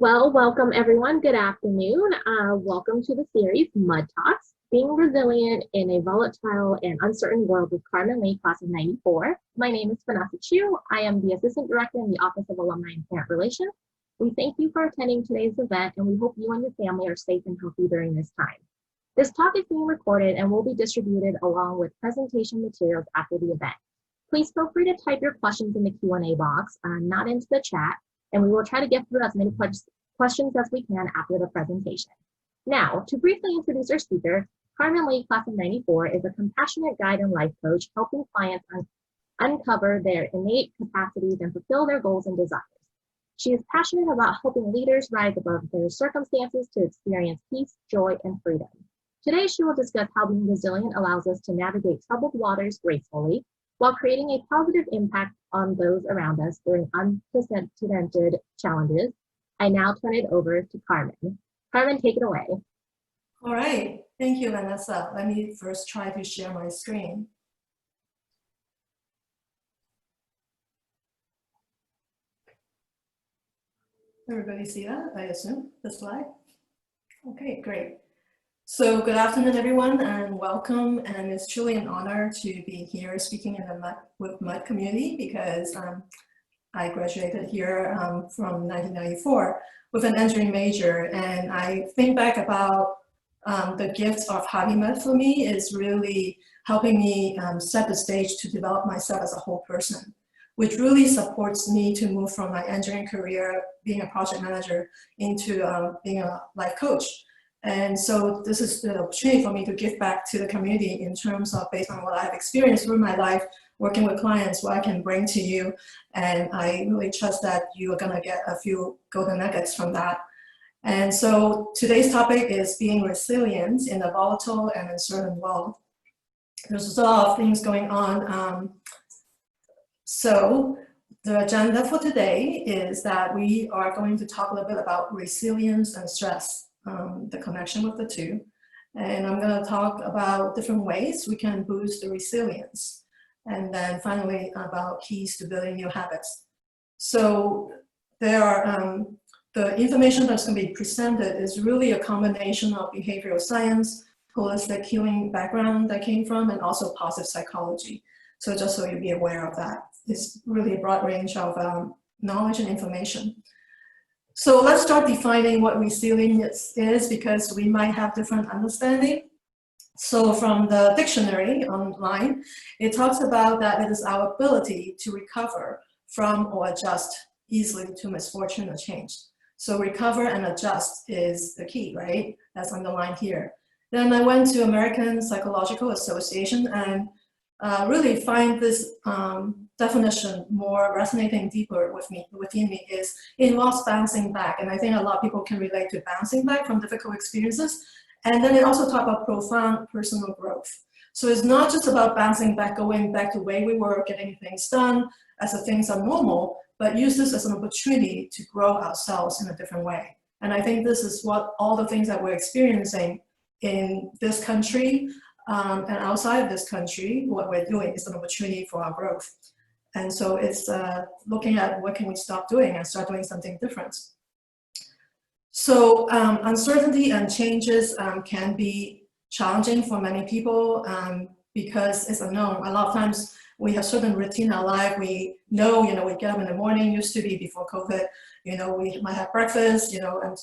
Well, welcome everyone. Good afternoon. Welcome to the series Mud Talks, Being Resilient in a Volatile and Uncertain World with Carmen Lee, class of 94. My name is Vanessa Chu. I am the Assistant Director in the Office of Alumni and Parent Relations. We thank you for attending today's event, and we hope you and your family are safe and healthy during this time. This talk is being recorded and will be distributed along with presentation materials after the event. Please feel free to type your questions in the Q&A box, not into the chat, and we will try to get through as many questions as we can after the presentation. Now, to briefly introduce our speaker, Carmen Lee, class of 94, is a compassionate guide and life coach helping clients uncover their innate capacities and fulfill their goals and desires. She is passionate about helping leaders rise above their circumstances to experience peace, joy, and freedom. Today, she will discuss how being resilient allows us to navigate troubled waters gracefully while creating a positive impact on those around us during unprecedented challenges. I now turn it over to Carmen. Carmen, take it away. All right, thank you, Vanessa. Let me first try to share my screen. Everybody see that, I assume, the slide? Okay, great. So good afternoon, everyone, and welcome. And it's truly an honor to be here speaking in the Mud community because I graduated here from 1994 with an engineering major. And I think back about the gift of Harvey Mud for me is really helping me set the stage to develop myself as a whole person, which really supports me to move from my engineering career, being a project manager, into being a life coach. And so this is the opportunity for me to give back to the community in terms of based on what I've experienced through my life, working with clients, what I can bring to you. And I really trust that you are gonna get a few golden nuggets from that. And so today's topic is being resilient in a volatile and uncertain world. There's a lot of things going on. So the agenda for today is that we are going to talk a little bit about resilience and stress. The connection with the two. And I'm going to talk about different ways we can boost the resilience. And then finally about keys to building new habits. So there are, the information that's going to be presented is really a combination of behavioral science, holistic healing background that came from, and also positive psychology. So just so you be aware of that. It's really a broad range of knowledge and information. So let's start defining what resilience is because we might have different understanding. So from the dictionary online, it talks about that it is our ability to recover from or adjust easily to misfortune or change. So recover and adjust is the key, right? That's underlined here. Then I went to American Psychological Association and really find this definition more resonating deeper within me is it involves bouncing back. And I think a lot of people can relate to bouncing back from difficult experiences. And then it also talks about profound personal growth. So it's not just about bouncing back, going back to the way we were, getting things done as if things are normal, but use this as an opportunity to grow ourselves in a different way. And I think this is what all the things that we're experiencing in this country and outside of this country, what we're doing is an opportunity for our growth. And so it's looking at what can we stop doing and start doing something different. So uncertainty and changes can be challenging for many people because it's unknown. A lot of times we have certain routine in our life. We know, we get up in the morning, used to be before COVID, we might have breakfast, and,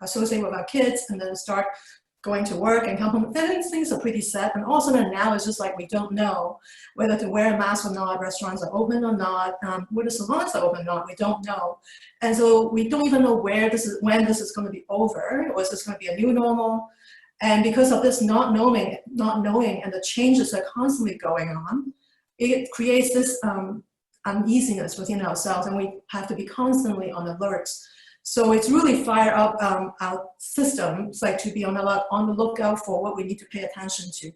associate with our kids and then start going to work and come home. Then things are pretty set. And all of a sudden now it's just like we don't know whether to wear a mask or not, restaurants are open or not, whether salons are open or not, we don't know. And so we don't even know when this is going to be over, or is this going to be a new normal? And because of this not knowing and the changes that are constantly going on, it creates this uneasiness within ourselves, and we have to be constantly on alert. So it's really fire up our systems, like to be on the lookout for what we need to pay attention to.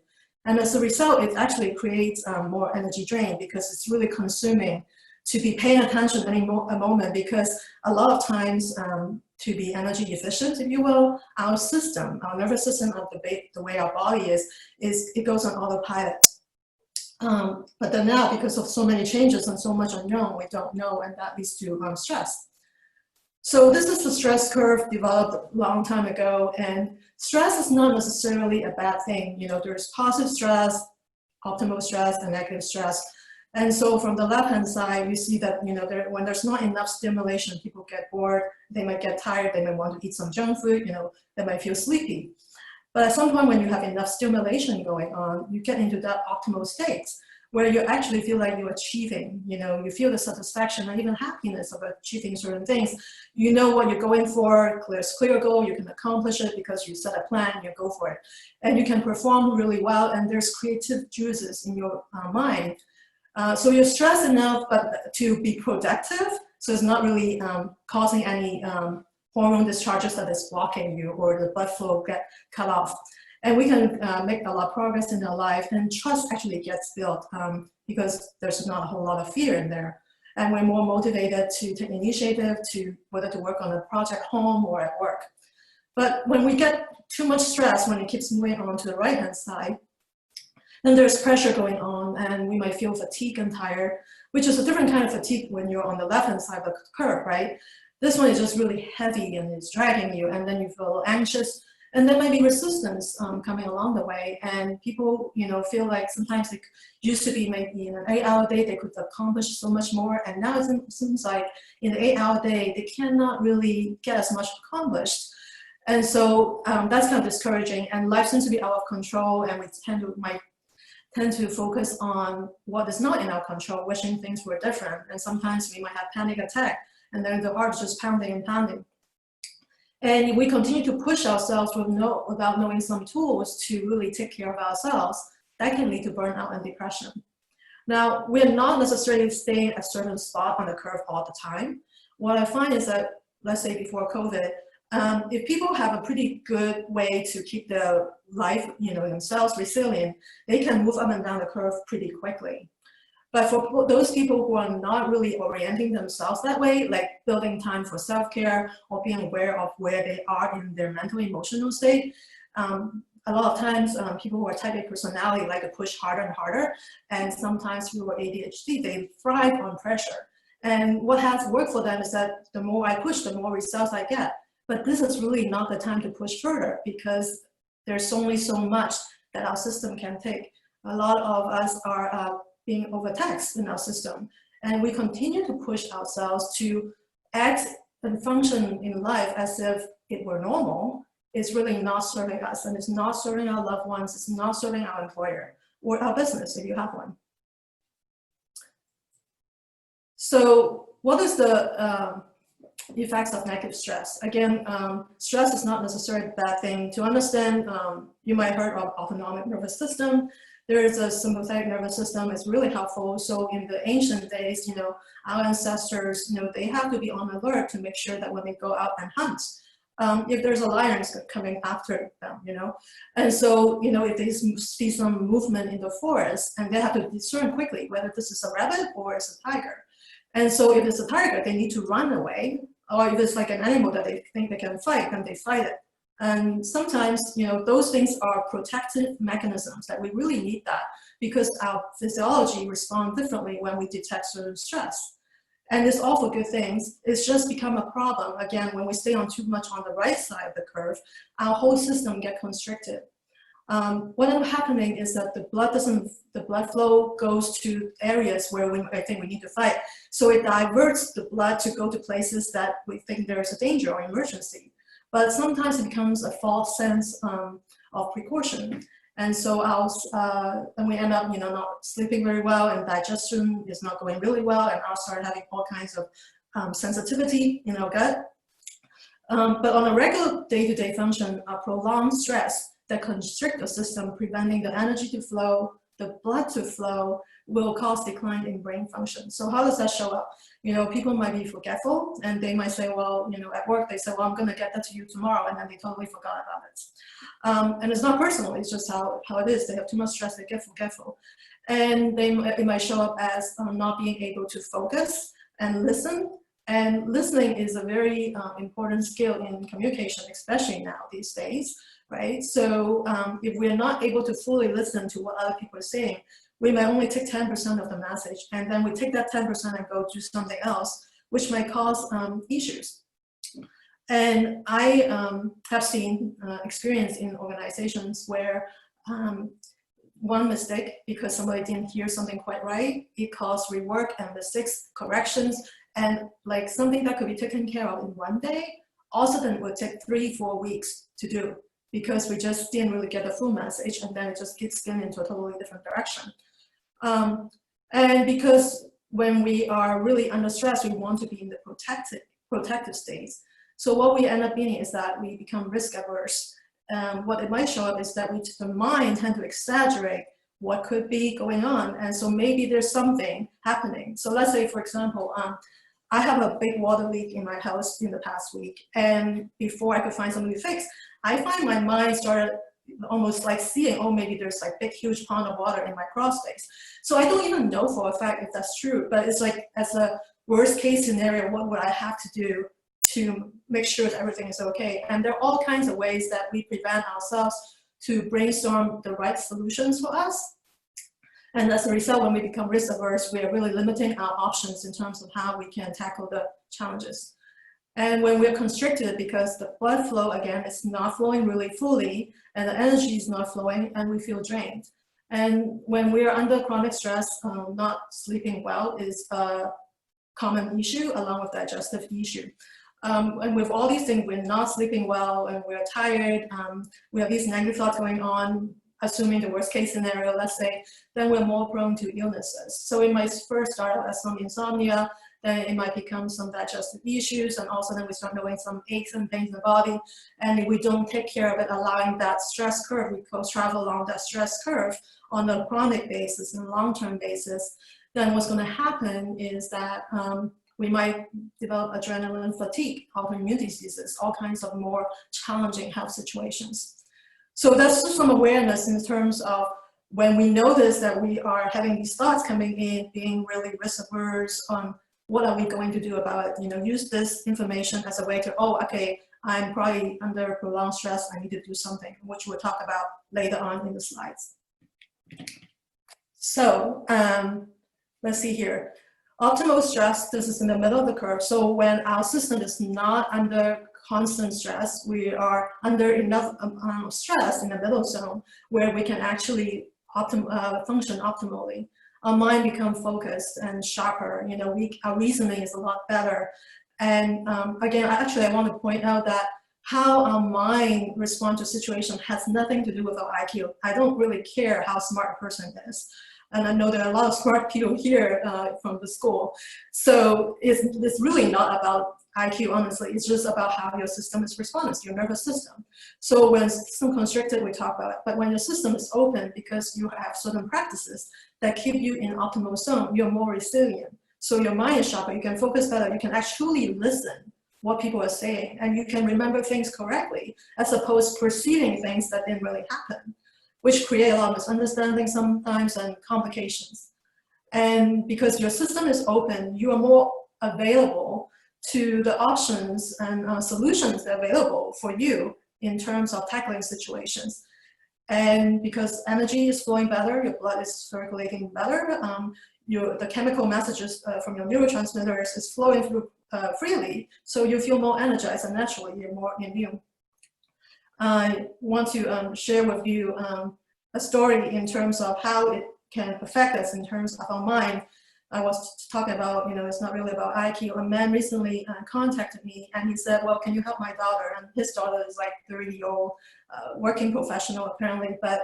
And as a result, it actually creates more energy drain because it's really consuming to be paying attention a moment, because a lot of times to be energy efficient, if you will, our system, our nervous system, of the way our body is it goes on autopilot. But then now, because of so many changes and so much unknown, we don't know, and that leads to stress. So this is the stress curve developed a long time ago, and stress is not necessarily a bad thing. You know, there's positive stress, optimal stress, and negative stress. And so from the left-hand side, you see that, you know, when there's not enough stimulation, people get bored, they might get tired, they might want to eat some junk food, you know, they might feel sleepy. But at some point when you have enough stimulation going on, you get into that optimal state where you actually feel like you're achieving, you know, you feel the satisfaction and even happiness of achieving certain things. You know what you're going for, clear goal, you can accomplish it because you set a plan, you go for it. And you can perform really well, and there's creative juices in your mind. So you're stressed enough but to be productive, so it's not really causing any hormone discharges that is blocking you or the blood flow get cut off. And we can make a lot of progress in our life, and trust actually gets built because there's not a whole lot of fear in there. And we're more motivated to take initiative to whether to work on a project home or at work. But when we get too much stress, when it keeps moving on to the right-hand side, then there's pressure going on, and we might feel fatigued and tired, which is a different kind of fatigue when you're on the left-hand side of the curve, right? This one is just really heavy and it's dragging you, and then you feel anxious, and there might be resistance coming along the way. And people, you know, feel like sometimes it used to be maybe in an 8-hour day they could accomplish so much more, and now it seems like in the 8-hour day they cannot really get as much accomplished. And so that's kind of discouraging, and life seems to be out of control, and we might tend to focus on what is not in our control, wishing things were different. And sometimes we might have panic attack, and then the heart is just pounding and pounding. And we continue to push ourselves without knowing some tools to really take care of ourselves. That can lead to burnout and depression. Now, we're not necessarily staying at a certain spot on the curve all the time. What I find is that, let's say before COVID, if people have a pretty good way to keep their life, you know, themselves resilient, they can move up and down the curve pretty quickly. But for those people who are not really orienting themselves that way, like building time for self-care or being aware of where they are in their mental emotional state, a lot of times people who are type A personality like to push harder and harder, and sometimes people with ADHD, they thrive on pressure. And what has worked for them is that the more I push, the more results I get. But this is really not the time to push further, because there's only so much that our system can take. A lot of us are being overtaxed in our system, and we continue to push ourselves to act and function in life as if it were normal. It's really not serving us, and it's not serving our loved ones, it's not serving our employer or our business if you have one. So what is the effects of negative stress? Again, stress is not necessarily a bad thing. To understand, you might have heard of autonomic nervous system. There is a sympathetic nervous system. It's really helpful. So in the ancient days, you know, our ancestors, you know, they have to be on alert to make sure that when they go out and hunt, if there's a lion coming after them, you know. And so, you know, if they see some movement in the forest, and they have to discern quickly whether this is a rabbit or it's a tiger. And so if it's a tiger, they need to run away, or if it's like an animal that they think they can fight, then they fight it. And sometimes, you know, those things are protective mechanisms that we really need that, because our physiology responds differently when we detect certain stress. And it's all for good things. It's just become a problem, again, when we stay on too much on the right side of the curve, our whole system gets constricted. What ends up happening is that the blood flow goes to areas where I think we need to fight. So it diverts the blood to go to places that we think there's a danger or emergency. But sometimes it becomes a false sense of precaution. And so and we end up, you know, not sleeping very well, and digestion is not going really well, and I'll start having all kinds of sensitivity in our gut. But on a regular day-to-day function, a prolonged stress that constrict the system, preventing the energy to flow, the blood to flow, will cause decline in brain function. So how does that show up? You know, people might be forgetful, and they might say, well, you know, at work they say, well, I'm going to get that to you tomorrow, and then they totally forgot about it. And it's not personal, it's just how it is. They have too much stress, they get forgetful. And it might show up as not being able to focus and listen. And listening is a very important skill in communication, especially now these days, right? So if we're not able to fully listen to what other people are saying, we might only take 10% of the message, and then we take that 10% and go do something else, which might cause issues. And I have seen experience in organizations where one mistake, because somebody didn't hear something quite right, it caused rework and mistakes, corrections, and like something that could be taken care of in one day, all of a sudden would take 3-4 weeks to do, because we just didn't really get the full message, and then it just gets spin into a totally different direction. And because when we are really under stress, we want to be in the protective states. So what we end up being is that we become risk averse. What it might show up is that the mind tend to exaggerate what could be going on. And so maybe there's something happening. So let's say, for example, I have a big water leak in my house in the past week. And before I could find something to fix, I find my mind started almost like seeing, oh, maybe there's like big, huge pond of water in my crawl space. So I don't even know for a fact if that's true, but it's like, as a worst case scenario, what would I have to do to make sure that everything is okay? And there are all kinds of ways that we prevent ourselves to brainstorm the right solutions for us. And as a result, when we become risk averse, we are really limiting our options in terms of how we can tackle the challenges. And when we're constricted, because the blood flow, again, is not flowing really fully, and the energy is not flowing, and we feel drained. And when we are under chronic stress, not sleeping well is a common issue, along with digestive issue. And with all these things, we're not sleeping well, and we're tired, we have these negative thoughts going on, assuming the worst case scenario, let's say, then we're more prone to illnesses. So it might first start out as some insomnia, then it might become some digestive issues, and also then we start knowing some aches and pains in the body. And if we don't take care of it, allowing that stress curve, we travel along that stress curve on a chronic basis and long-term basis, then what's going to happen is that we might develop adrenaline fatigue, autoimmune diseases, all kinds of more challenging health situations. So that's just some awareness in terms of when we notice that we are having these thoughts coming in, being really risk averse on what are we going to do about it. You know, use this information as a way to, oh, okay, I'm probably under prolonged stress, I need to do something, which we'll talk about later on in the slides. So let's see here. Optimal stress, this is in the middle of the curve. So when our system is not under constant stress, we are under enough amount of stress in the middle zone where we can actually function optimally. Our mind becomes focused and sharper. You know, our reasoning is a lot better. And again, I want to point out that how our mind responds to situation has nothing to do with our IQ. I don't really care how smart a person is. And I know there are a lot of smart people here from the school. So it's really not about IQ, honestly. It's just about how your system is responding, your nervous system. So when system constricted, we talk about it. But when your system is open, because you have certain practices that keep you in optimal zone, you're more resilient. So your mind is sharper, you can focus better, you can actually listen what people are saying, and you can remember things correctly, as opposed to perceiving things that didn't really happen, which create a lot of misunderstanding sometimes and complications. And because your system is open, you are more available to the options and solutions that are available for you in terms of tackling situations. And because energy is flowing better, your blood is circulating better, the chemical messages from your neurotransmitters is flowing through freely, so you feel more energized, and naturally you're more immune. I want to share with you a story in terms of how it can affect us in terms of our mind. I was talking about, you know, it's not really about IQ. A man recently contacted me and he said, well, can you help my daughter? And his daughter is like 30-year-old working professional apparently, but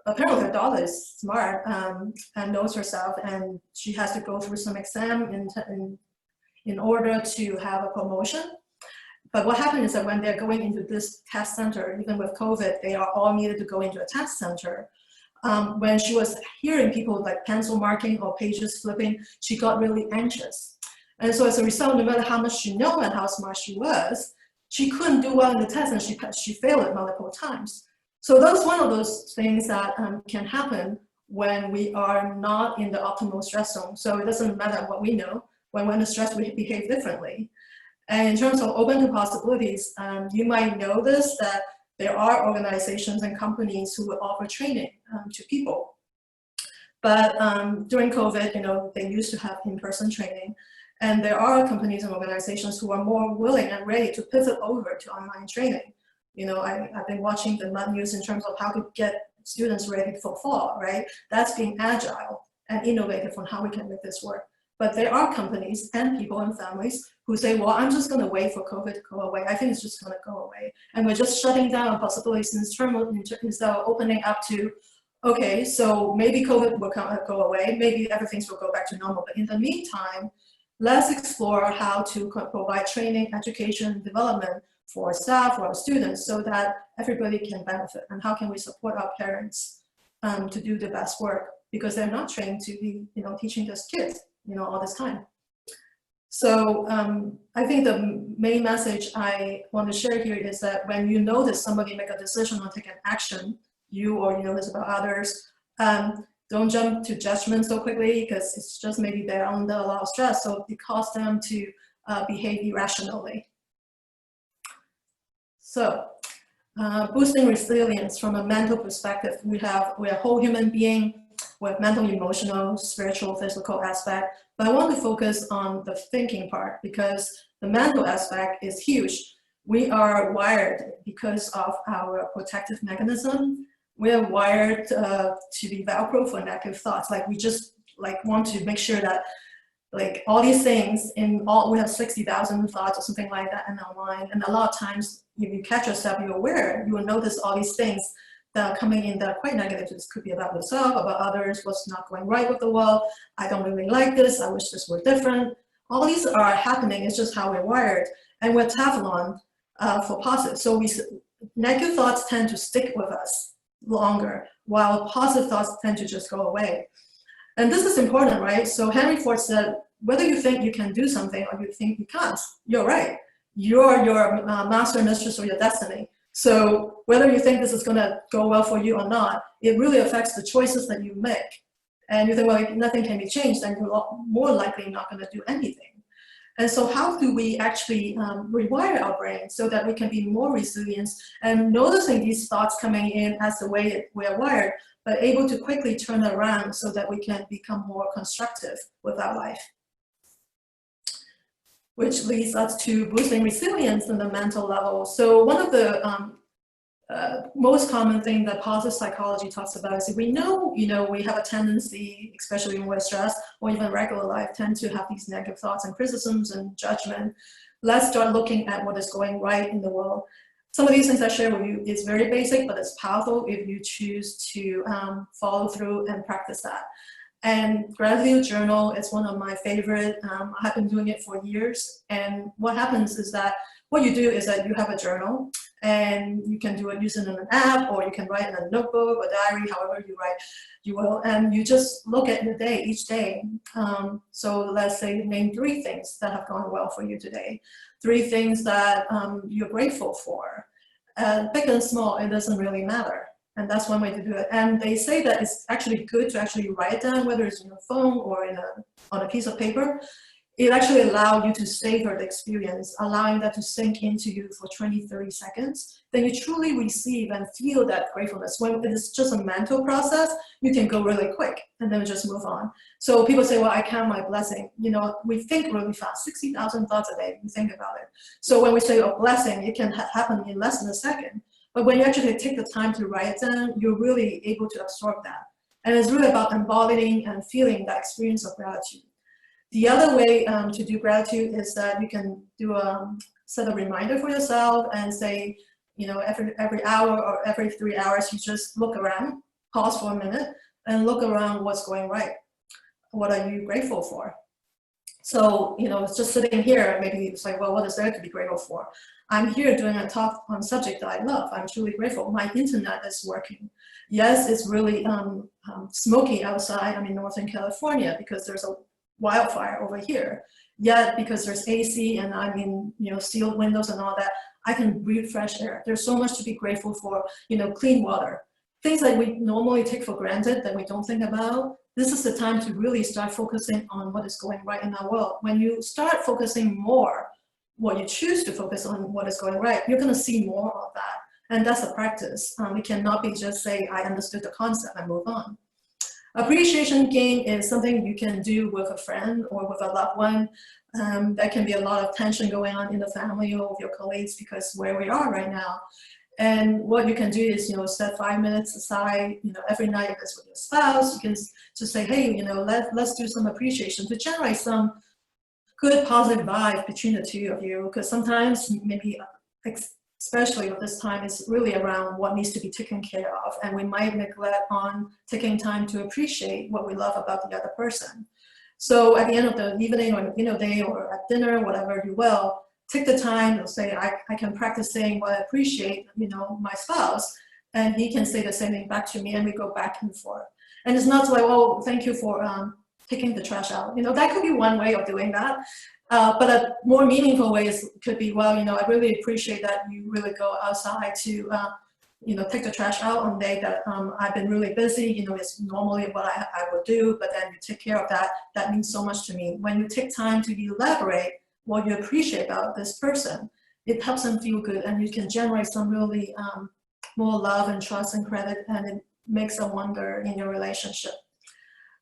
apparently her daughter is smart and knows herself, and she has to go through some exam in order to have a promotion. But what happened is that when they're going into this test center, even with COVID, they are all needed to go into a test center. When she was hearing people like pencil marking or pages flipping, she got really anxious. And so as a result, no matter how much she knew and how smart she was, she couldn't do well in the test, and she failed it multiple times. So that's one of those things that can happen when we are not in the optimal stress zone. So it doesn't matter what we know, when we're under stress, we behave differently. And in terms of open to possibilities, you might know this, that there are organizations and companies who will offer training to people. But during COVID, you know, they used to have in-person training. And there are companies and organizations who are more willing and ready to pivot over to online training. You know, I've been watching the Mud News in terms of how to get students ready for fall, right? That's being agile and innovative on how we can make this work. But there are companies and people and families who say, well, I'm just going to wait for COVID to go away. I think it's just going to go away. And we're just shutting down possibilities instead of opening up to, okay, so maybe COVID will go away. Maybe everything will go back to normal. But in the meantime, let's explore how to provide training, education, development for staff, for our students, so that everybody can benefit. And how can we support our parents to do the best work, because they're not trained to be, you know, teaching these kids, you know, all this time. So I think the main message I want to share here is that when you notice somebody make a decision or take an action, you or you notice about others, don't jump to judgment so quickly, because it's just maybe they're under a lot of stress, so it causes them to behave irrationally. So boosting resilience from a mental perspective, we're a whole human being with mental, emotional, spiritual, physical aspect. But I want to focus on the thinking part, because the mental aspect is huge. We are wired because of our protective mechanism. We are wired to be Velcro for negative thoughts. Like we just want to make sure that like all these things we have 60,000 thoughts or something like that in our mind. And a lot of times if you catch yourself, you're aware, you will notice all these things that are coming in that are quite negative. This could be about yourself, about others, what's not going right with the world. I don't really like this. I wish this were different. All these are happening. It's just how we're wired. And we're Teflon for positive. So negative thoughts tend to stick with us longer, while positive thoughts tend to just go away. And this is important, right? So Henry Ford said, whether you think you can do something or you think you can't, you're right. You're your master, mistress, or your destiny. So whether you think this is going to go well for you or not, it really affects the choices that you make. And you think, well, if nothing can be changed, then you're more likely not going to do anything. And so how do we actually rewire our brain so that we can be more resilient and noticing these thoughts coming in as the way we're wired, but able to quickly turn around so that we can become more constructive with our life? Which leads us to boosting resilience on the mental level. So one of the most common thing that positive psychology talks about is we know, we have a tendency, especially when we're stressed or even regular life, tend to have these negative thoughts and criticisms and judgment. Let's start looking at what is going right in the world. Some of these things I share with you is very basic, but it's powerful if you choose to follow through and practice that. And gratitude journal is one of my favorite. I've been doing it for years. And what happens is that what you do is that you have a journal, and you can do it using an app, or you can write in a notebook or diary, however you write, you will. And you just look at your day each day. So let's say name 3 things that have gone well for you today. 3 things that you're grateful for. Big and small, it doesn't really matter. And that's one way to do it. And they say that it's actually good to actually write it down, whether it's on your phone or on a piece of paper. It actually allows you to savor the experience, allowing that to sink into you for 20-30 seconds. Then you truly receive and feel that gratefulness. When it's just a mental process, you can go really quick and then just move on. So people say, well, I count my blessing. We think really fast, 60,000 thoughts a day, you think about it. So when we say a blessing, it can happen in less than a second. But when you actually take the time to write it down, you're really able to absorb that. And it's really about embodying and feeling that experience of gratitude. The other way to do gratitude is that you can set a reminder for yourself and say, every hour or every 3 hours, you just look around, pause for a minute, and look around what's going right. What are you grateful for? So, it's just sitting here, maybe it's like, well, what is there to be grateful for? I'm here doing a talk on a subject that I love. I'm truly grateful. My internet is working. Yes, it's really smoky outside. I'm in Northern California because there's a wildfire over here. Yet, because there's AC and I'm in, sealed windows and all that, I can breathe fresh air. There's so much to be grateful for, clean water. Things that we normally take for granted that we don't think about. This is the time to really start focusing on what is going right in our world. When you start focusing more, what you choose to focus on what is going right, you're going to see more of that. And that's a practice. It cannot be just say, I understood the concept and move on. Appreciation game is something you can do with a friend or with a loved one. There can be a lot of tension going on in the family or with your colleagues because where we are right now. And what you can do is, set 5 minutes aside, every night if it's with your spouse, you can just say, hey, let's do some appreciation to generate some good positive vibe between the two of you. Because sometimes maybe, especially at this time, it's really around what needs to be taken care of. And we might neglect on taking time to appreciate what we love about the other person. So at the end of the evening or day or at dinner, whatever you will, take the time to say, I can practice saying what I appreciate, my spouse, and he can say the same thing back to me, and we go back and forth. And it's not like, oh, thank you for taking the trash out. That could be one way of doing that. But a more meaningful way could be, well, I really appreciate that you really go outside to, take the trash out on the day that I've been really busy. It's normally what I would do, but then you take care of that. That means so much to me. When you take time to elaborate what you appreciate about this person, it helps them feel good, and you can generate some really more love and trust and credit, and it makes a wonder in your relationship.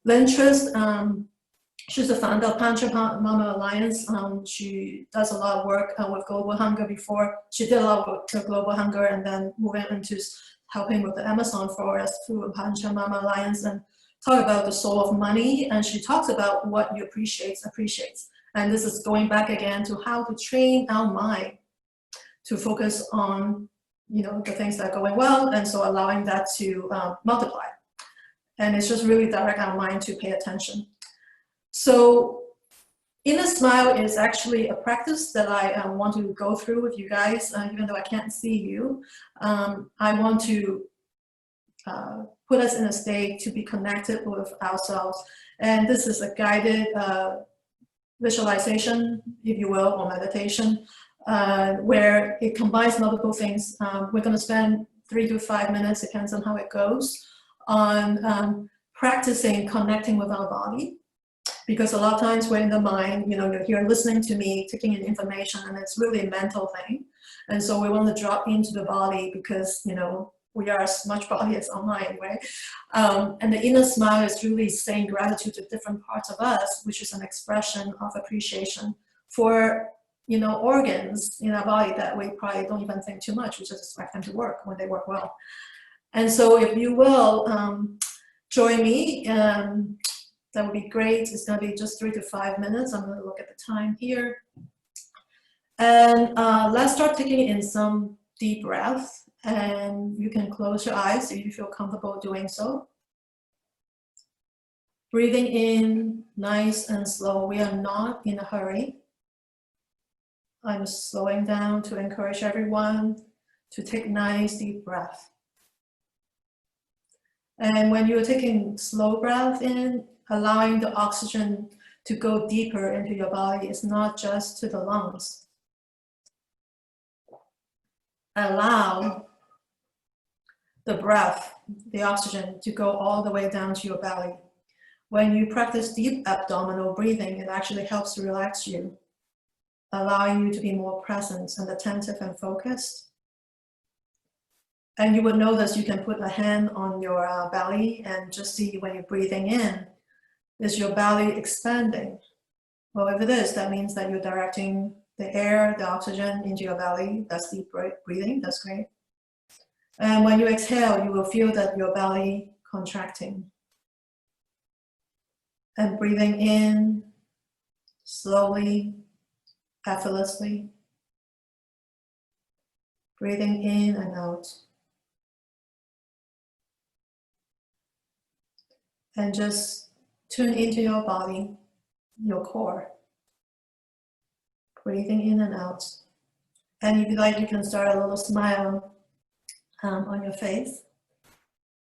Lynn Trist, she's the founder of Mama Alliance. She does a lot of work with global hunger before. She did a lot of work with global hunger and then moving into helping with the Amazon forest through Mama Alliance, and talk about the soul of money. And she talks about what you appreciates. And this is going back again to how to train our mind to focus on, the things that are going well, and so allowing that to multiply. And it's just really direct our mind to pay attention. So inner smile is actually a practice that I want to go through with you guys, even though I can't see you. I want to put us in a state to be connected with ourselves. And this is a guided visualization, if you will, or meditation, where it combines multiple things. We're going to spend 3 to 5 minutes, depends on how it goes, on practicing connecting with our body. Because a lot of times we're in the mind, you're here listening to me, taking in information, and it's really a mental thing. And so we want to drop into the body because, we are as much body as our mind, right? And the inner smile is really saying gratitude to different parts of us, which is an expression of appreciation for, organs in our body that we probably don't even think too much. We just expect them to work when they work well. And so if you will join me, that would be great. It's going to be just 3 to 5 minutes. I'm going to look at the time here. And let's start taking in some deep breaths. And you can close your eyes if you feel comfortable doing so. Breathing in nice and slow. We are not in a hurry. I'm slowing down to encourage everyone to take nice deep breath. And when you're taking slow breath in, allowing the oxygen to go deeper into your body, is not just to the lungs. Allow the breath, the oxygen, to go all the way down to your belly. When you practice deep abdominal breathing, it actually helps to relax you, allowing you to be more present and attentive and focused. And you would notice you can put a hand on your belly and just see when you're breathing in, is your belly expanding? Well, if it is, that means that you're directing the air, the oxygen into your belly. That's deep breathing, that's great. And when you exhale, you will feel that your belly contracting. And breathing in slowly, effortlessly. Breathing in and out. And just tune into your body, your core. Breathing in and out. And if you like, you can start a little smile on your face.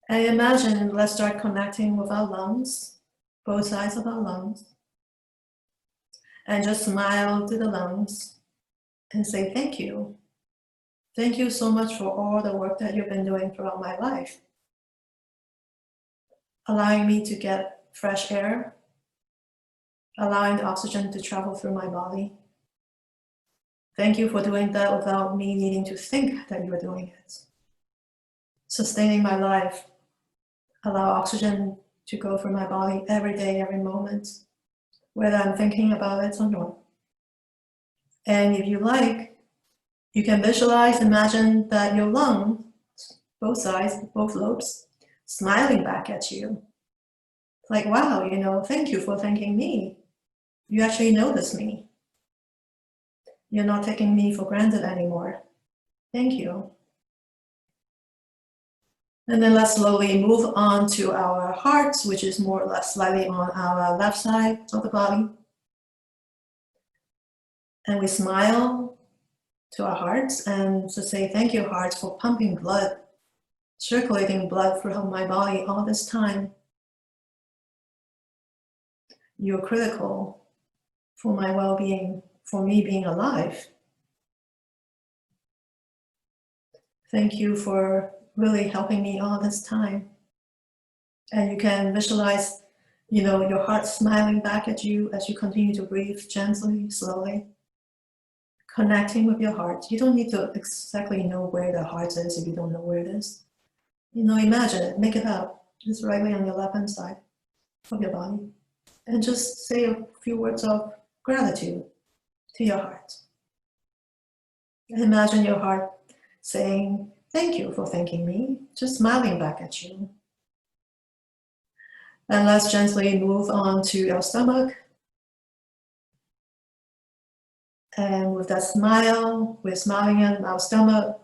And imagine, let's start connecting with our lungs, both sides of our lungs. And just smile to the lungs and say thank you. Thank you so much for all the work that you've been doing throughout my life. Allowing me to get fresh air, allowing the oxygen to travel through my body. Thank you for doing that without me needing to think that you were doing it. Sustaining my life, allow oxygen to go through my body every day, every moment, whether I'm thinking about it or not. And if you like, you can visualize, imagine that your lungs, both sides, both lobes, smiling back at you. Like, wow, you know, thank you for thanking me. You actually notice me. You're not taking me for granted anymore. Thank you. And then let's slowly move on to our hearts, which is more or less slightly on our left side of the body. And we smile to our hearts and to say, thank you, hearts, for pumping blood, circulating blood throughout my body all this time. You're critical for my well-being, for me being alive. Thank you for really helping me all this time. And you can visualize, you know, your heart smiling back at you as you continue to breathe gently, slowly, connecting with your heart. You don't need to exactly know where the heart is if you don't know where it is. You know, imagine it, make it up. It's right on your left-hand side of your body. And just say a few words of gratitude to your heart. And imagine your heart saying, thank you for thanking me, just smiling back at you. And let's gently move on to our stomach. And with that smile, we're smiling in our stomach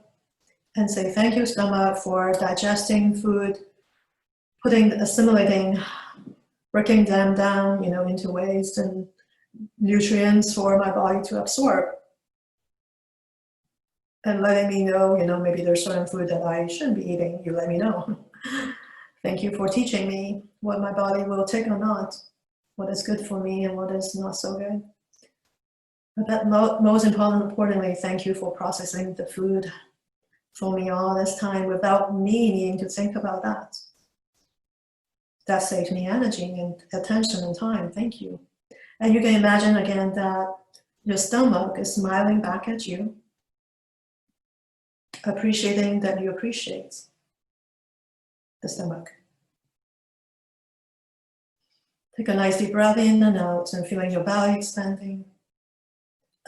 and say, thank you, stomach, for digesting food, assimilating, breaking them down, you know, into waste and nutrients for my body to absorb. And letting me know, you know, maybe there's certain food that I shouldn't be eating, you let me know. Thank you for teaching me what my body will take or not, what is good for me and what is not so good. But most importantly, thank you for processing the food for me all this time without me needing to think about that. That saves me energy and attention and time. Thank you. And you can imagine again that your stomach is smiling back at you, appreciating that you appreciate the stomach. Take a nice deep breath in and out and feeling your belly expanding.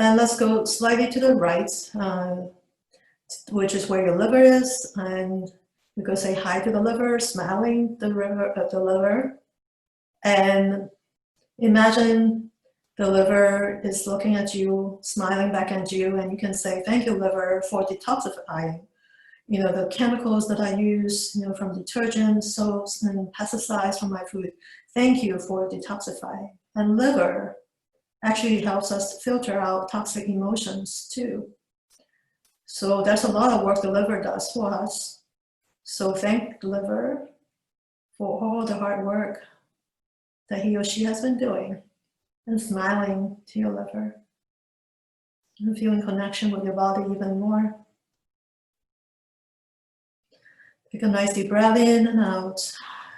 And let's go slightly to the right, which is where your liver is. And we go say hi to the liver, smiling the liver. And imagine the liver is looking at you, smiling back at you, and you can say, thank you, liver, for detoxifying. You know, the chemicals that I use, you know, from detergents, soaps, and pesticides from my food. Thank you for detoxifying. And liver actually helps us filter out toxic emotions too. So there's a lot of work the liver does for us. So thank the liver for all the hard work that he or she has been doing, and smiling to your liver and feeling connection with your body even more. Take a nice deep breath in and out.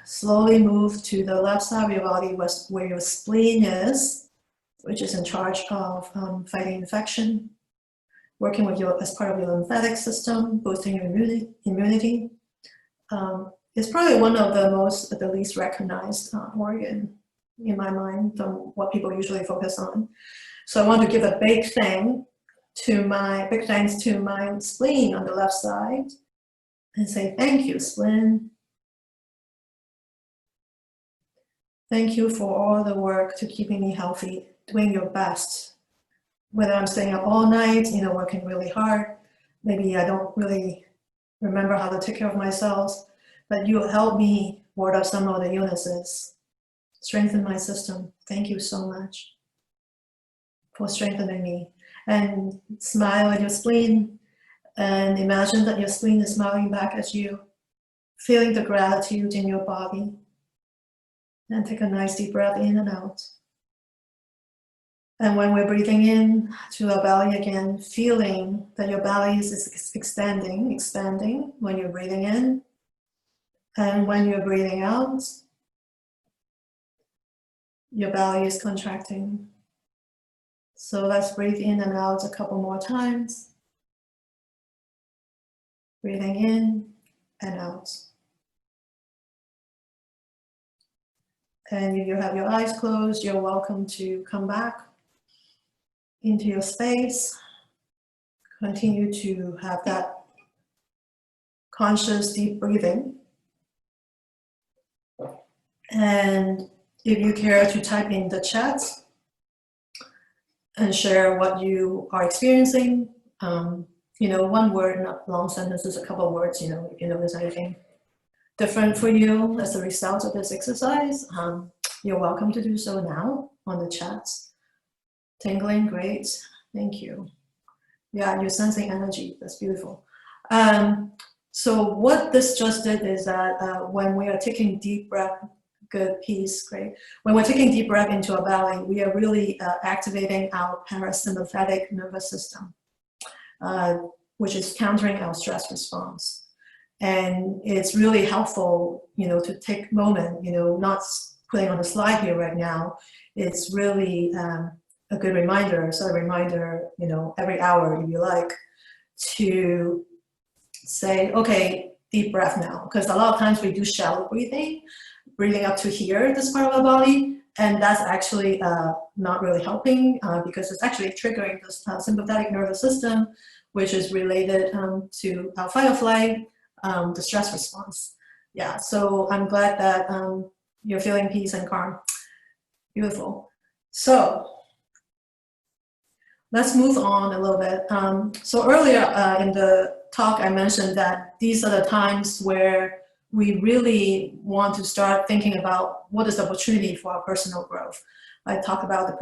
Slowly move to the left side of your body where your spleen is, which is in charge of fighting infection, working with as part of your lymphatic system, boosting your immunity. It's probably one of the least recognized organ in my mind from what people usually focus on. So I want to give a big thanks to my spleen on the left side and say, thank you, spleen. Thank you for all the work to keeping me healthy, doing your best. Whether I'm staying up all night, you know, working really hard, maybe I don't really remember how to take care of myself, but you help me ward off some of the illnesses, strengthen my system. Thank you so much for strengthening me. And smile at your spleen and imagine that your spleen is smiling back at you, feeling the gratitude in your body. And take a nice deep breath in and out. And when we're breathing in to our belly again, feeling that your belly is expanding when you're breathing in. And when you're breathing out, your belly is contracting. So let's breathe in and out a couple more times. Breathing in and out. And if you have your eyes closed, you're welcome to come back into your space. Continue to have that conscious deep breathing. And if you care to type in the chat and share what you are experiencing, you know, one word, not long sentences, a couple of words, you know, if you notice anything different for you as a result of this exercise, you're welcome to do so now on the chat. Tingling, great, thank you. Yeah, you're sensing energy, that's beautiful. So what this just did is that when we are taking deep breath, good, peace, great. When we're taking deep breath into our belly, we are really activating our parasympathetic nervous system, which is countering our stress response. And it's really helpful, you know, to take a moment, you know, not putting on the slide here right now. It's really a good reminder, so a reminder, you know, every hour if you like, to say, okay, deep breath now. Because a lot of times we do shallow breathing up to here, this part of our body, and that's actually not really helping because it's actually triggering this sympathetic nervous system, which is related to our fight or flight, the stress response. Yeah, so I'm glad that you're feeling peace and calm. Beautiful. So let's move on a little bit. So earlier in the talk, I mentioned that these are the times where we really want to start thinking about what is the opportunity for our personal growth. I talk about the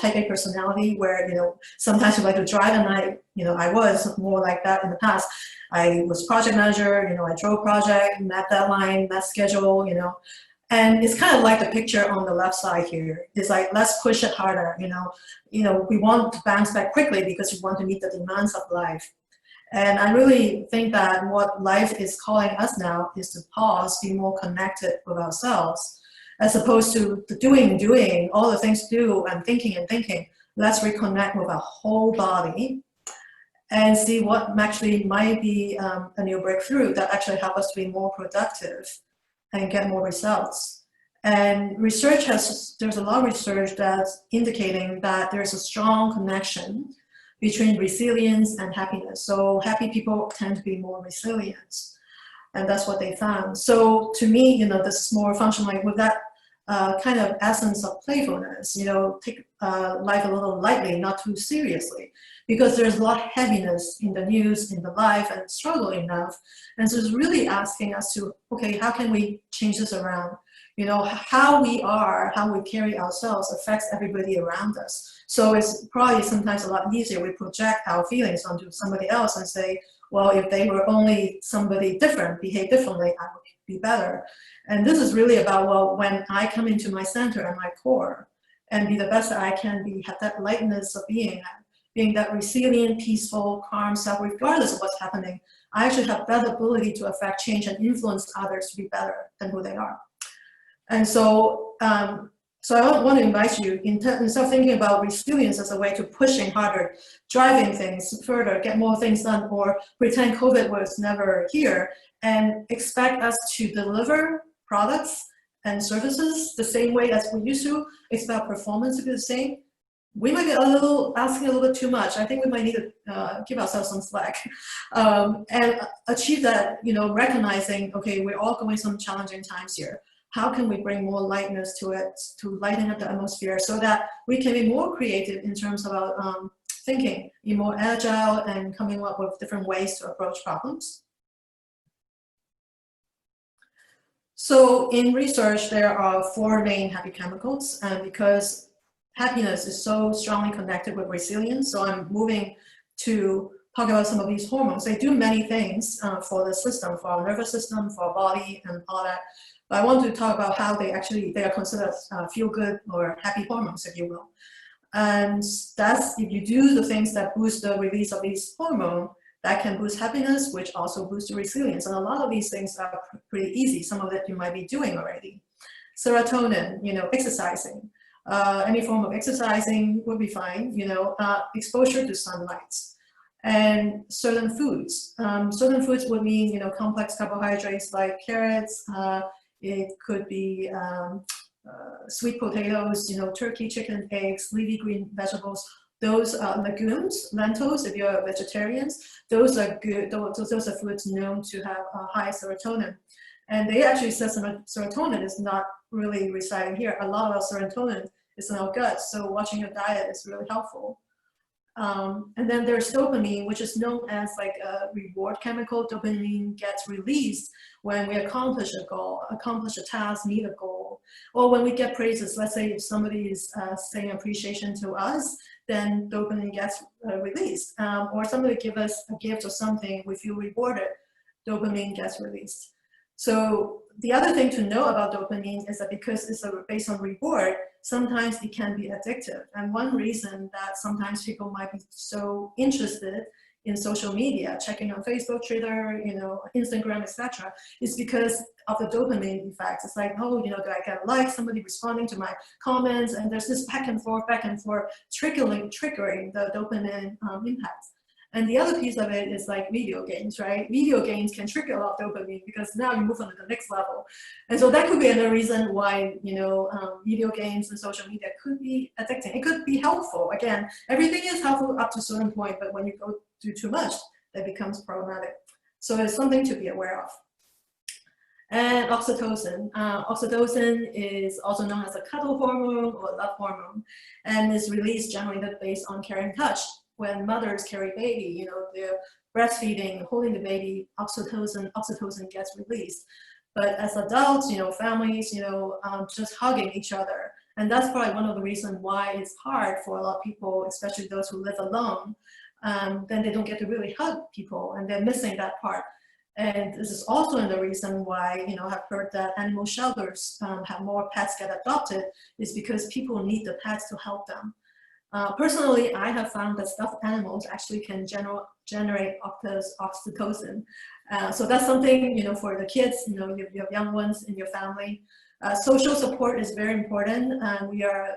type A personality where, you know, sometimes you like to drive, and I was more like that in the past. I was project manager, you know, I drove project, met deadline, met schedule, you know, and it's kind of like the picture on the left side here. It's like, let's push it harder, you know, we want to bounce back quickly because we want to meet the demands of life. And I really think that what life is calling us now is to pause, be more connected with ourselves, as opposed to the doing, all the things to do, and thinking. Let's reconnect with our whole body and see what actually might be a new breakthrough that actually help us to be more productive and get more results. And there's a lot of research that's indicating that there's a strong connection between resilience and happiness. So happy people tend to be more resilient, and that's what they found. So to me, you know, this is more functional with that kind of essence of playfulness, you know, take life a little lightly, not too seriously, because there's a lot of heaviness in the news, in the life, and struggle enough. And so it's really asking us to, okay, how can we change this around? You know, how we are, how we carry ourselves affects everybody around us. So it's probably sometimes a lot easier. We project our feelings onto somebody else and say, well, if they were only somebody different, behave differently, I would be better. And this is really about, well, when I come into my center and my core and be the best that I can be, have that lightness of being that resilient, peaceful, calm self, regardless of what's happening, I actually have that ability to affect change and influence others to be better than who they are. And so, so I want to invite you, instead of thinking about resilience as a way to pushing harder, driving things further, get more things done, or pretend COVID was never here, and expect us to deliver products and services the same way as we used to, expect performance to be the same, we might be asking a little bit too much. I think we might need to give ourselves some slack and achieve that, you know, recognizing, okay, we're all going some challenging times here. How can we bring more lightness to it, to lighten up the atmosphere so that we can be more creative in terms of our thinking, be more agile and coming up with different ways to approach problems. So in research, there are 4 main happy chemicals, and because happiness is so strongly connected with resilience, so I'm moving to talk about some of these hormones. They do many things for the system, for our nervous system, for our body, and all that. But I want to talk about how they are considered feel-good or happy hormones, if you will. And that's, if you do the things that boost the release of these hormones, that can boost happiness, which also boosts the resilience. And a lot of these things are pretty easy. Some of it you might be doing already. Serotonin, you know, exercising. Any form of exercising would be fine, you know, exposure to sunlight. And certain foods. Certain foods would mean, you know, complex carbohydrates like carrots, It could be sweet potatoes, turkey, chicken, eggs, leafy green vegetables. Those legumes, lentils, if you're vegetarians, those are good. Those are foods known to have high serotonin. And they actually said serotonin is not really residing here. A lot of our serotonin is in our gut, so watching your diet is really helpful. And then there's dopamine, which is known as like a reward chemical. Dopamine gets released when we accomplish a goal, accomplish a task, meet a goal, or when we get praises. Let's say if somebody is saying appreciation to us, then dopamine gets released. Or somebody give us a gift or something, we feel rewarded, dopamine gets released. So the other thing to know about dopamine is that because it's based on reward, sometimes it can be addictive. And one reason that sometimes people might be so interested in social media, checking on Facebook, Twitter, Instagram, etc., is because of the dopamine effect. It's like, oh, do I get a like, somebody responding to my comments, and there's this back and forth, triggering the dopamine impact. And the other piece of it is like video games, right? Video games can trigger a lot of dopamine because now you move on to the next level. And so that could be another reason why, video games and social media could be addicting. It could be helpful. Again, everything is helpful up to a certain point, but when you go do too much, that becomes problematic. So it's something to be aware of. And oxytocin. Oxytocin is also known as a cuddle hormone or love hormone, and is released generally based on care and touch. When mothers carry baby, they're breastfeeding, holding the baby, oxytocin gets released. But as adults, families, just hugging each other. And that's probably one of the reasons why it's hard for a lot of people, especially those who live alone, then they don't get to really hug people, and they're missing that part. And this is also the reason why, I've heard that animal shelters have more pets get adopted, is because people need the pets to help them. Personally, I have found that stuffed animals actually can generate oxytocin. So that's something, for the kids, you have young ones in your family. Social support is very important. We are,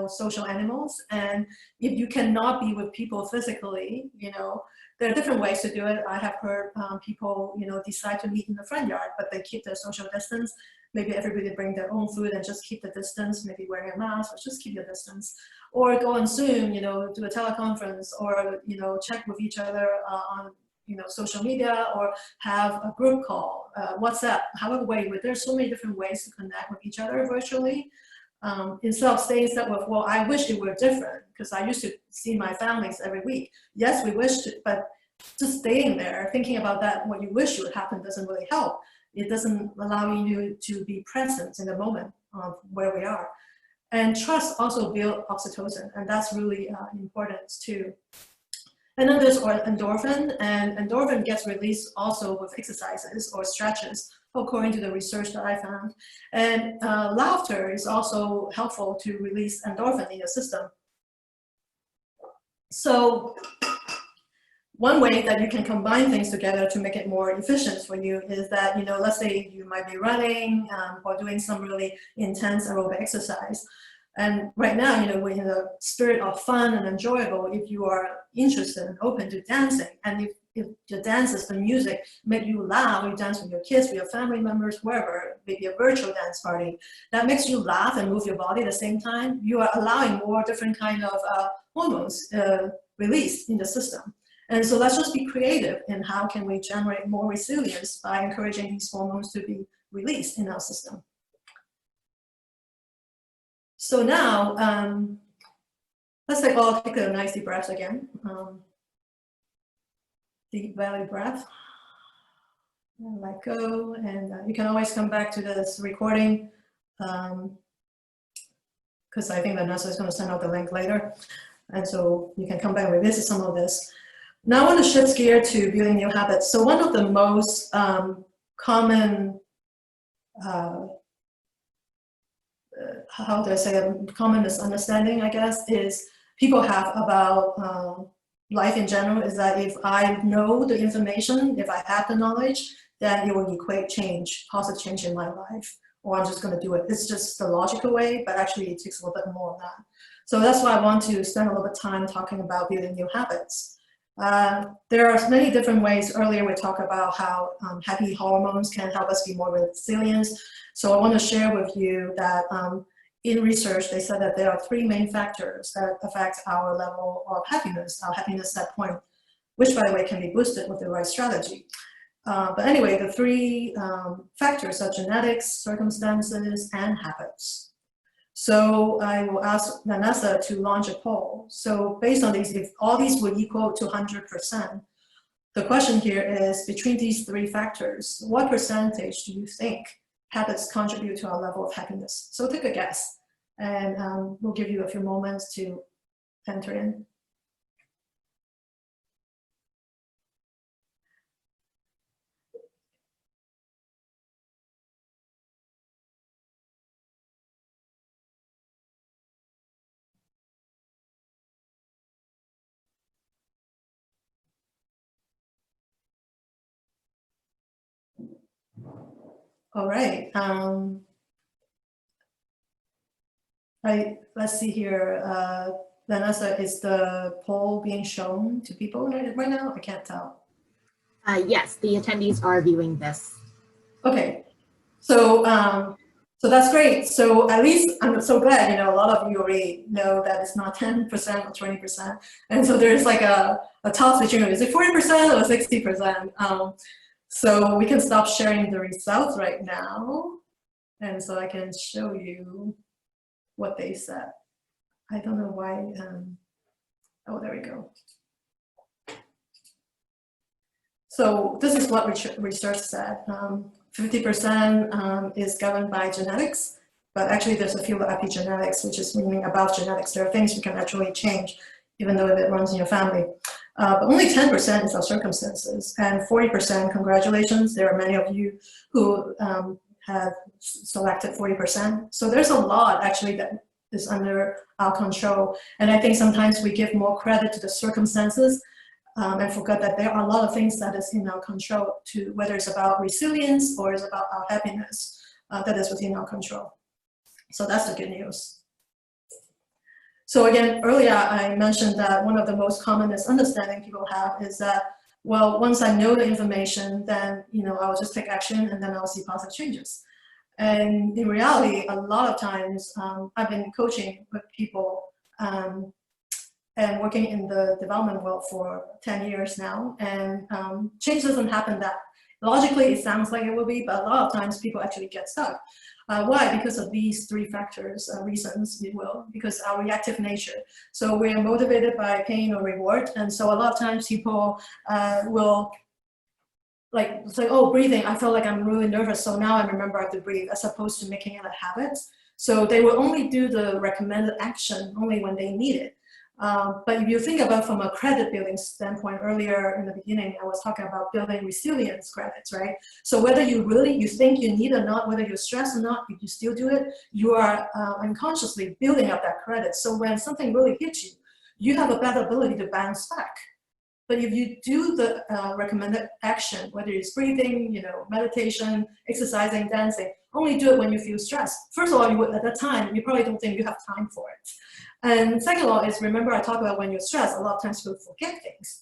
social animals. And if you cannot be with people physically, there are different ways to do it. I have heard people, decide to meet in the front yard, but they keep their social distance. Maybe everybody bring their own food and just keep the distance, maybe wearing a mask, or just keep your distance. Or go on Zoom, do a teleconference, or, check with each other on, social media, or have a group call, WhatsApp, however way. There's so many different ways to connect with each other virtually. Instead of staying stuck with, well, I wish it were different, because I used to see my families every week. Yes, we wish to, but just staying there, thinking about that, what you wish would happen doesn't really help. It doesn't allow you to be present in the moment of where we are. And trust also builds oxytocin, and that's really important too. And then there's endorphin, and endorphin gets released also with exercises or stretches, according to the research that I found. And laughter is also helpful to release endorphin in the system. So one way that you can combine things together to make it more efficient for you is that, let's say you might be running or doing some really intense aerobic exercise. And right now, we're in the spirit of fun and enjoyable. If you are interested and open to dancing, and if the dances, the music make you laugh, you dance with your kids, with your family members, wherever, maybe a virtual dance party, that makes you laugh and move your body at the same time, you are allowing more different kind of hormones released in the system. And so let's just be creative in how can we generate more resilience by encouraging these hormones to be released in our system. So now, let's take a nice deep breath again. Deep belly breath. And let go. And you can always come back to this recording, because I think Vanessa is going to send out the link later. And so you can come back and revisit some of this. Now I want to shift gear to building new habits. So one of the most common, how do I say, a common misunderstanding, I guess, is people have about life in general is that if I know the information, if I have the knowledge, then it will equate change, positive change in my life, or I'm just going to do it. It's just the logical way, but actually it takes a little bit more of that. So that's why I want to spend a little bit of time talking about building new habits. There are many different ways. Earlier we talked about how happy hormones can help us be more resilient. So I want to share with you that in research, they said that there are 3 main factors that affect our level of happiness, our happiness set point, which by the way can be boosted with the right strategy. But anyway, the 3 factors are genetics, circumstances, and habits. So I will ask Vanessa to launch a poll. So based on these, if all these would equal to 100%, the question here is, between these 3 factors, what percentage do you think habits contribute to our level of happiness? So take a guess, and we'll give you a few moments to enter in. All right. Let's see here. Vanessa, is the poll being shown to people right now? I can't tell. Yes, the attendees are viewing this. Okay, so so that's great. So at least I'm so glad, a lot of you already know that it's not 10% or 20%. And so there's like a toss between, is it 40% or 60%? So we can stop sharing the results right now. And so I can show you what they said. I don't know why. Oh, there we go. So this is what research said. 50% is governed by genetics, but actually there's a few epigenetics, which is meaning above genetics. There are things you can actually change, even though it runs in your family. But only 10% is our circumstances, and 40%, congratulations, there are many of you who have selected 40%. So there's a lot actually that is under our control. And I think sometimes we give more credit to the circumstances and forget that there are a lot of things that is in our control, to whether it's about resilience or it's about our happiness that is within our control. So that's the good news. So again, earlier I mentioned that one of the most common misunderstanding people have is that, well, once I know the information, then I'll just take action and then I'll see positive changes. And in reality, a lot of times I've been coaching with people and working in the development world for 10 years now, and change doesn't happen that logically. It sounds like it will be, but a lot of times people actually get stuck. Why? Because of these 3 factors, reasons, if you will, because our reactive nature. So we're motivated by pain or reward, and so a lot of times people will say, oh, breathing, I feel like I'm really nervous, so now I remember I have to breathe, as opposed to making it a habit. So they will only do the recommended action only when they need it. But if you think about from a credit building standpoint, earlier in the beginning, I was talking about building resilience credits, right? So whether you think you need or not, whether you're stressed or not, if you still do it, you are unconsciously building up that credit. So when something really hits you, you have a better ability to bounce back. But if you do the recommended action, whether it's breathing, meditation, exercising, dancing, only do it when you feel stressed. First of all, at that time, you probably don't think you have time for it. And second of all is, remember I talked about when you're stressed, a lot of times you'll forget things.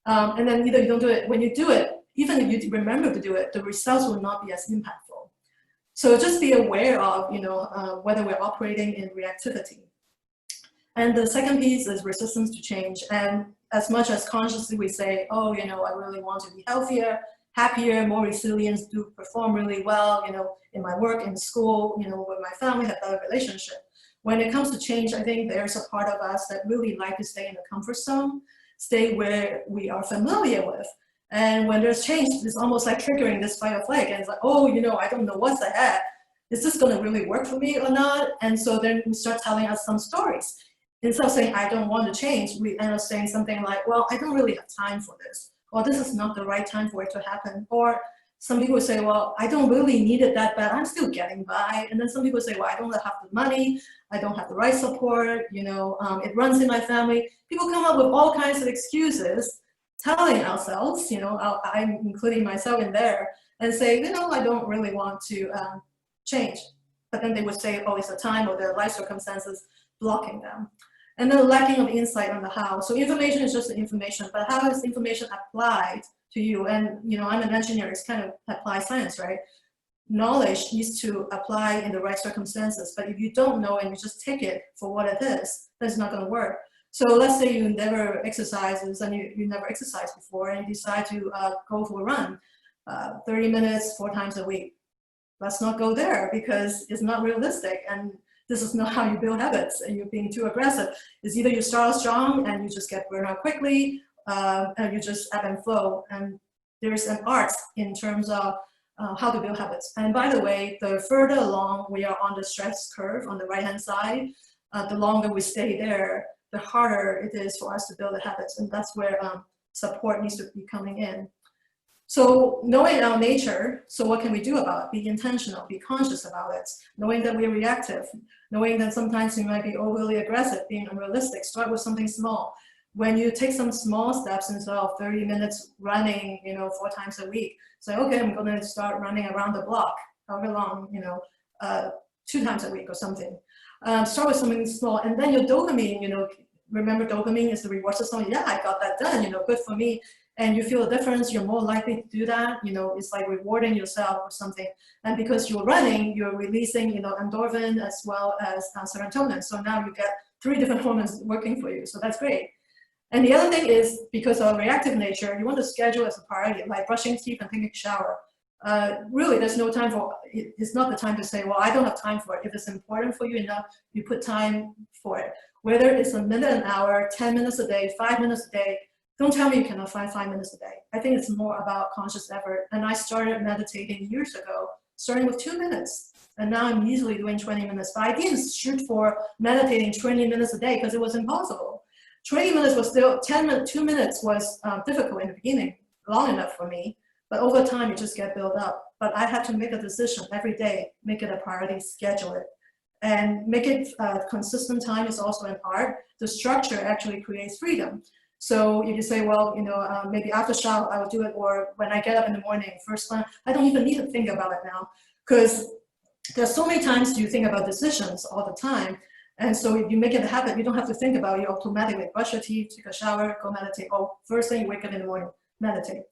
And then either you don't do it, when you do it, even if you remember to do it, the results will not be as impactful. So just be aware of, whether we're operating in reactivity. And the second piece is resistance to change. And as much as consciously we say, oh, I really want to be healthier, happier, more resilient, perform really well, in my work, in school, with my family, have better relationship. When it comes to change, I think there's a part of us that really like to stay in the comfort zone, stay where we are familiar with. And when there's change, it's almost like triggering this fight or flight. And it's like, oh, I don't know what's ahead. Is this going to really work for me or not? And so then we start telling us some stories. Instead of saying, I don't want to change, we end up saying something like, well, I don't really have time for this. Or this is not the right time for it to happen. Or some people say, well, I don't really need it that bad. I'm still getting by. And then some people say, well, I don't have the money. I don't have the right support. It runs in my family. People come up with all kinds of excuses, telling ourselves, I'm including myself in there, and say, I don't really want to change. But then they would say, oh, it's the time or their life circumstances blocking them. and then lacking of insight on the how. So information is just the information, but how is information applied to you? And I'm an engineer, it's kind of applied science, right? Knowledge needs to apply in the right circumstances, but if you don't know and you just take it for what it is, that's not going to work. So let's say you never exercises and you never exercised before and you decide to go for a run, 30 minutes, 4 times a week. Let's not go there because it's not realistic, and this is not how you build habits, and you're being too aggressive. It's either you start strong and you just get burned out quickly, and you just ebb and flow. And there's an art in terms of how to build habits. And by the way, the further along we are on the stress curve on the right-hand side, the longer we stay there, the harder it is for us to build the habits. And that's where support needs to be coming in. So knowing our nature, so what can we do about it? Be intentional, be conscious about it. Knowing that we're reactive, knowing that sometimes we might be overly aggressive, being unrealistic, start with something small. When you take some small steps instead of 30 minutes running, 4 times a week, say, okay, I'm going to start running around the block, however long, 2 times a week or something. Start with something small, and then your dopamine, remember dopamine is the reward system. Yeah, I got that done, good for me. And you feel a difference, you're more likely to do that. It's like rewarding yourself or something. And because you're running, you're releasing, endorphin as well as serotonin. So now you get 3 different hormones working for you. So that's great. And the other thing is, because of reactive nature, you want to schedule as a priority, like brushing teeth and taking a shower. Really, there's no time for it. It's not the time to say, well, I don't have time for it. If it's important for you enough, you put time for it. Whether it's a minute, an hour, 10 minutes a day, 5 minutes a day, don't tell me you cannot find 5 minutes a day. I think it's more about conscious effort. And I started meditating years ago, starting with 2 minutes. And now I'm usually doing 20 minutes. But I didn't shoot for meditating 20 minutes a day because it was impossible. 20 minutes was still 2 minutes was difficult in the beginning, long enough for me. But over time, you just get built up. But I had to make a decision every day, make it a priority, schedule it. And make it consistent time is also an art. The structure actually creates freedom. So if you say, well, maybe after shower, I will do it, or when I get up in the morning, first time, I don't even need to think about it now. Because there's so many times you think about decisions all the time. And so if you make it a habit, you don't have to think about it. You automatically brush your teeth, take a shower, go meditate. Oh, first thing you wake up in the morning, meditate.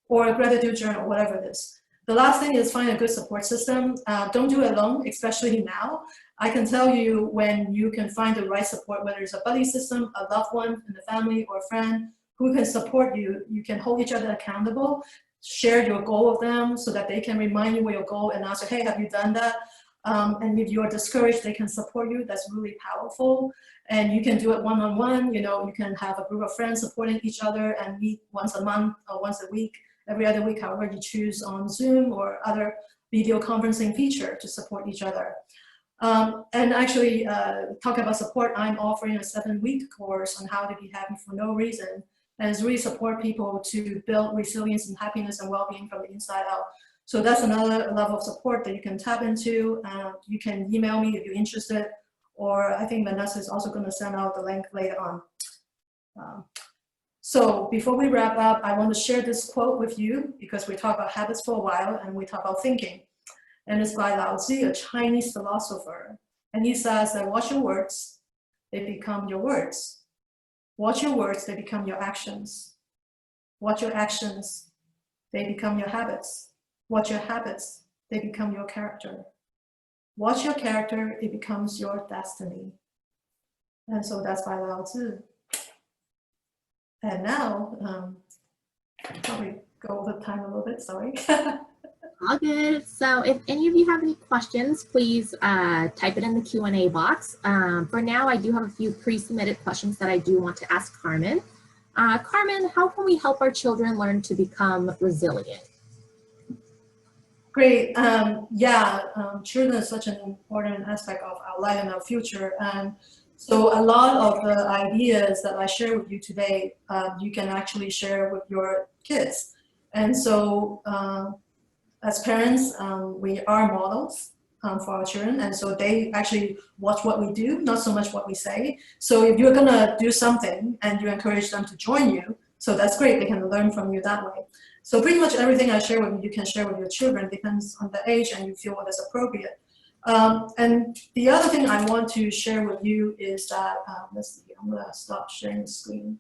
Or a gratitude journal, whatever it is. The last thing is find a good support system. Don't do it alone, especially now. I can tell you when you can find the right support, whether it's a buddy system, a loved one in the family, or a friend who can support you. You can hold each other accountable, share your goal with them so that they can remind you of your goal and ask, hey, have you done that? And if you are discouraged, they can support you. That's really powerful. And you can do it one-on-one. You can have a group of friends supporting each other and meet once a month or once a week, every other week, however you choose, on Zoom or other video conferencing feature to support each other. And actually, talking about support, I'm offering a 7-week course on how to be happy for no reason. And it's really support people to build resilience and happiness and well-being from the inside out. So that's another level of support that you can tap into. You can email me if you're interested, or I think Vanessa is also going to send out the link later on. So before we wrap up, I want to share this quote with you because we talked about habits for a while and we talk about thinking. And it's by Lao Tzu, a Chinese philosopher. And he says that watch your words, they become your words. Watch your words, they become your actions. Watch your actions, they become your habits. Watch your habits, they become your character. Watch your character, it becomes your destiny. And so that's by Lao Tzu. And now, probably go over time a little bit, sorry. All good. So if any of you have any questions, please type it in the Q&A box. For now, I do have a few pre-submitted questions that I do want to ask Carmen. Carmen, how can we help our children learn to become resilient? Great. Children is such an important aspect of our life and our future. So a lot of the ideas that I share with you today, you can actually share with your kids. And so as parents, we are models for our children. And so they actually watch what we do, not so much what we say. So if you're going to do something and you encourage them to join you, so that's great. They can learn from you that way. So pretty much everything I share with you, you can share with your children. Depends on the age and you feel what is appropriate. And the other thing I want to share with you is that, let's see, I'm gonna stop sharing the screen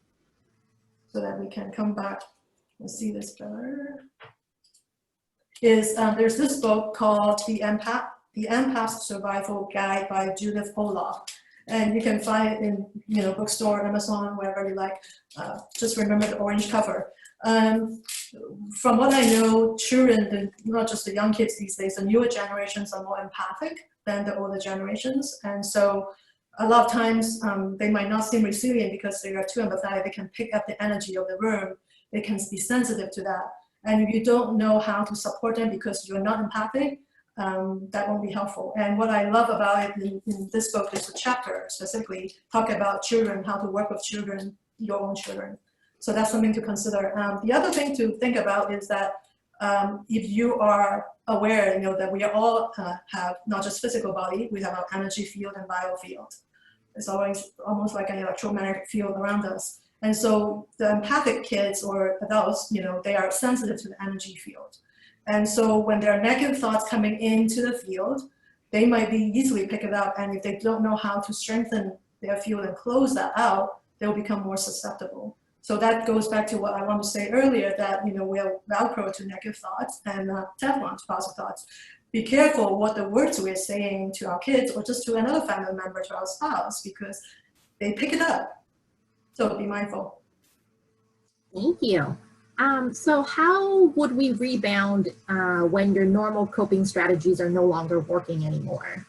so that we can come back and see this better. There's this book called The Empath's Survival Guide by Judith Olaf. And you can find it in bookstore, Amazon, wherever you like. Just remember the orange cover. From what I know, children, not just the young kids these days, the newer generations are more empathic than the older generations. And so a lot of times they might not seem resilient because they are too empathetic. They can pick up the energy of the room. They can be sensitive to that. And if you don't know how to support them because you're not empathic, that won't be helpful. And what I love about it in this book is a chapter specifically talk about children, how to work with children, your own children. So that's something to consider. The other thing to think about is that if you are aware, that we all have not just physical body, we have our energy field and biofield. It's always almost like an electromagnetic field around us. And so the empathic kids or adults, they are sensitive to the energy field. And so when there are negative thoughts coming into the field, they might be easily picked up. And if they don't know how to strengthen their field and close that out, they'll become more susceptible. So that goes back to what I want to say earlier, that we're Velcro to negative thoughts and Teflon to positive thoughts. Be careful what the words we're saying to our kids or just to another family member, to our spouse, because they pick it up. So be mindful. Thank you. So how would we rebound when your normal coping strategies are no longer working anymore?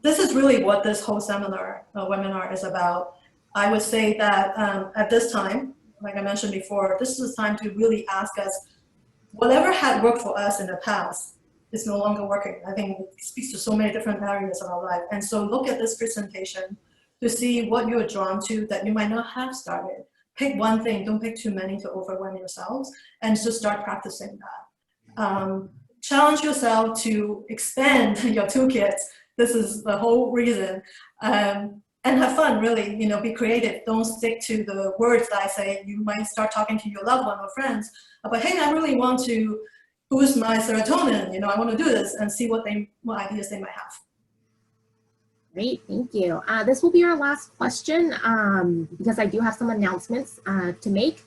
This is really what this whole webinar is about. I would say that at this time, like I mentioned before, this is the time to really ask us, whatever had worked for us in the past is no longer working. I think it speaks to so many different areas of our life. And so look at this presentation to see what you're drawn to that you might not have started. Pick one thing, don't pick too many to overwhelm yourselves, and just start practicing that. Challenge yourself to expand your toolkit. This is the whole reason. And have fun, really, be creative. Don't stick to the words that I say. You might start talking to your loved one or friends about, hey, I really want to boost my serotonin. I want to do this, and see what ideas they might have. Great, thank you. This will be our last question because I do have some announcements to make.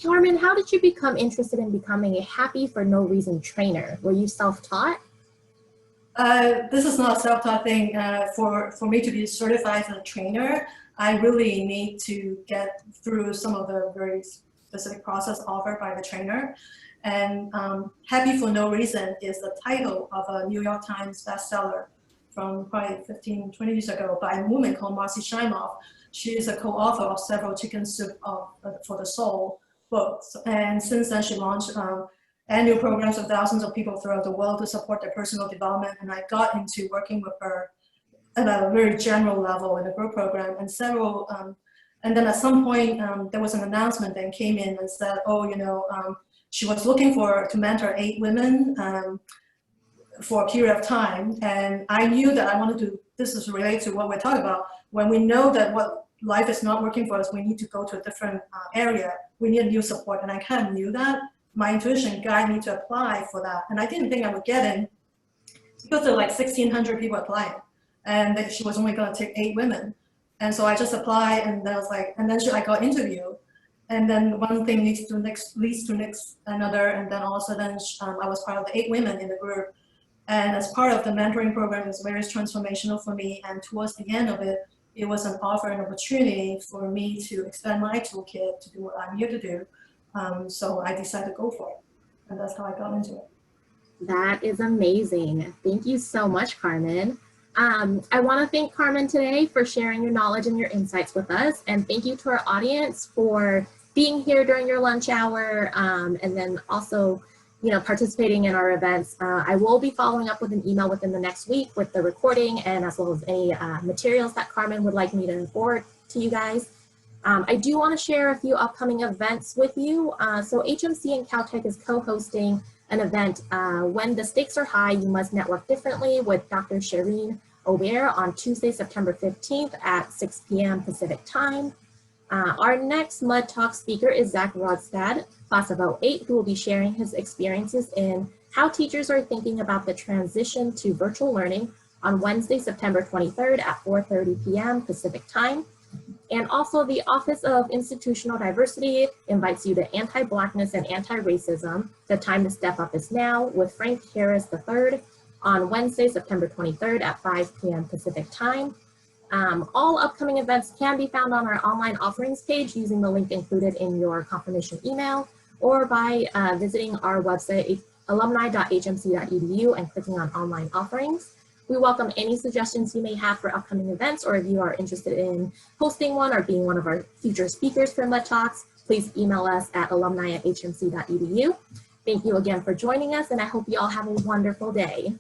Carmen, how did you become interested in becoming a happy for no reason trainer? Were you self-taught? This is not a self-taught thing. For me to be certified as a trainer, I really need to get through some of the very specific process offered by the trainer. And Happy for No Reason is the title of a New York Times bestseller from probably 15, 20 years ago by a woman called Marcy Shimoff. She is a co-author of several Chicken Soup for the Soul books. And since then, she launched annual programs of thousands of people throughout the world to support their personal development. And I got into working with her at a very general level in a group program, and several, and then at some point there was an announcement that came in and said, she was looking to mentor 8 women for a period of time. And I knew that I wanted to, this is related to what we're talking about, when we know that what life is not working for us, we need to go to a different area, we need new support. And I kind of knew that. My intuition guided me to apply for that. And I didn't think I would get in because there were like 1,600 people applying, and that she was only going to take 8 women. And so I just applied, and I was like, and then I got interviewed. And then one thing leads to another, and then all of a sudden I was part of the 8 women in the group. And as part of the mentoring program, it was very transformational for me. And towards the end of it, it was an offer and opportunity for me to expand my toolkit to do what I'm here to do. So I decided to go for it, and that's how I got into it. That is amazing. Thank you so much, Carmen. I want to thank Carmen today for sharing your knowledge and your insights with us. And thank you to our audience for being here during your lunch hour, and then also, participating in our events. I will be following up with an email within the next week with the recording, and as well as any materials that Carmen would like me to forward to you guys. I do want to share a few upcoming events with you. So HMC and Caltech is co-hosting an event, When the Stakes Are High, You Must Network Differently, with Dr. Shireen Obear on Tuesday, September 15th at 6 p.m. Pacific time. Our next Mud Talk speaker is Zach Rodstad, class of 08, who will be sharing his experiences in how teachers are thinking about the transition to virtual learning on Wednesday, September 23rd at 4:30 p.m. Pacific time. And also the Office of Institutional Diversity invites you to Anti-Blackness and Anti-Racism. The time to step up is now with Frank Harris III on Wednesday, September 23rd at 5 p.m. Pacific time. All upcoming events can be found on our online offerings page using the link included in your confirmation email or by visiting our website, alumni.hmc.edu, and clicking on online offerings. We welcome any suggestions you may have for upcoming events, or if you are interested in hosting one or being one of our future speakers for Mud Talks, please email us at alumni@hmc.edu. Thank you again for joining us, and I hope you all have a wonderful day.